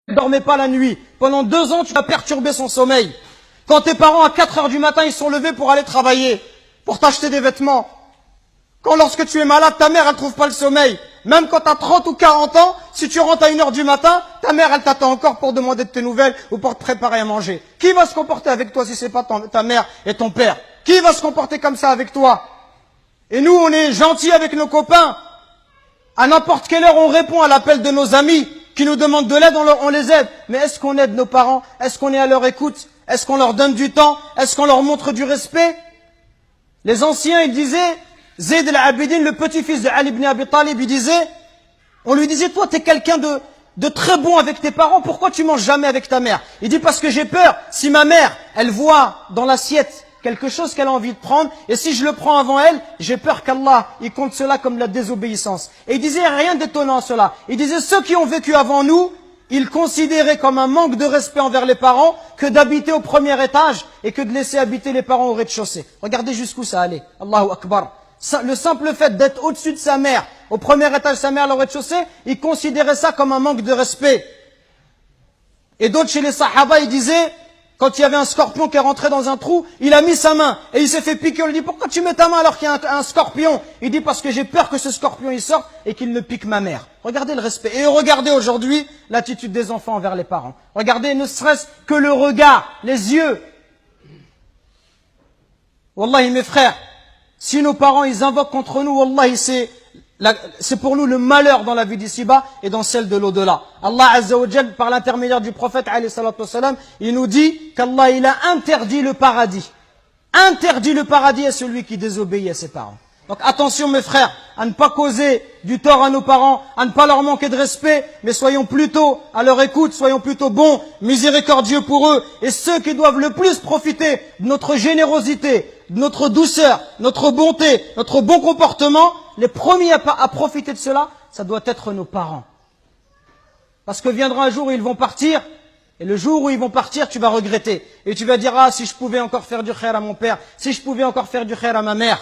ne dormait pas la nuit. Pendant 2 ans, tu as perturbé son sommeil. Quand tes parents, à 4 heures du matin, ils sont levés pour aller travailler, pour t'acheter des vêtements. Quand lorsque tu es malade, ta mère, elle trouve pas le sommeil. Même quand tu as 30 ou 40 ans, si tu rentres à 1 heure du matin, ta mère, elle t'attend encore pour demander de tes nouvelles ou pour te préparer à manger. Qui va se comporter avec toi si c'est pas ta mère et ton père? Qui va se comporter comme ça avec toi? Et nous, on est gentils avec nos copains. À n'importe quelle heure, on répond à l'appel de nos amis qui nous demandent de l'aide, on les aide. Mais est-ce qu'on aide nos parents? Est-ce qu'on est à leur écoute? Est-ce qu'on leur donne du temps? Est-ce qu'on leur montre du respect? Les anciens, ils disaient, Zayd al-Abidin, le petit-fils de Ali ibn Abi Talib, on lui disait, toi, t'es quelqu'un de très bon avec tes parents, pourquoi tu manges jamais avec ta mère? Il dit, parce que j'ai peur, si ma mère, elle voit dans l'assiette quelque chose qu'elle a envie de prendre, et si je le prends avant elle, j'ai peur qu'Allah, il compte cela comme la désobéissance. Et il disait rien d'étonnant à cela. Il disait, ceux qui ont vécu avant nous, ils considéraient comme un manque de respect envers les parents que d'habiter au premier étage et que de laisser habiter les parents au rez-de-chaussée. Regardez jusqu'où ça allait. Allahu Akbar. Le simple fait d'être au-dessus de sa mère, au premier étage de sa mère, au rez-de-chaussée, ils considéraient ça comme un manque de respect. Et d'autres chez les Sahaba, ils disaient, quand il y avait un scorpion qui est rentré dans un trou, il a mis sa main et il s'est fait piquer. On lui dit, pourquoi tu mets ta main alors qu'il y a un scorpion? Il dit, parce que j'ai peur que ce scorpion il sorte et qu'il ne pique ma mère. Regardez le respect. Et regardez aujourd'hui l'attitude des enfants envers les parents. Regardez ne serait-ce que le regard, les yeux. Wallahi mes frères, si nos parents ils invoquent contre nous, wallahi c'est pour nous le malheur dans la vie d'ici-bas et dans celle de l'au-delà. Allah Azza wa Jal, par l'intermédiaire du prophète, alayhi salatu wassalam, il nous dit qu'Allah, il a interdit le paradis. Interdit le paradis à celui qui désobéit à ses parents. Donc attention mes frères, à ne pas causer du tort à nos parents, à ne pas leur manquer de respect, mais soyons plutôt à leur écoute, soyons plutôt bons, miséricordieux pour eux. Et ceux qui doivent le plus profiter de notre générosité, de notre douceur, notre bonté, notre bon comportement, les premiers à profiter de cela, ça doit être nos parents. Parce que viendra un jour où ils vont partir, et le jour où ils vont partir, tu vas regretter. Et tu vas dire, ah, si je pouvais encore faire du khair à mon père, si je pouvais encore faire du khair à ma mère.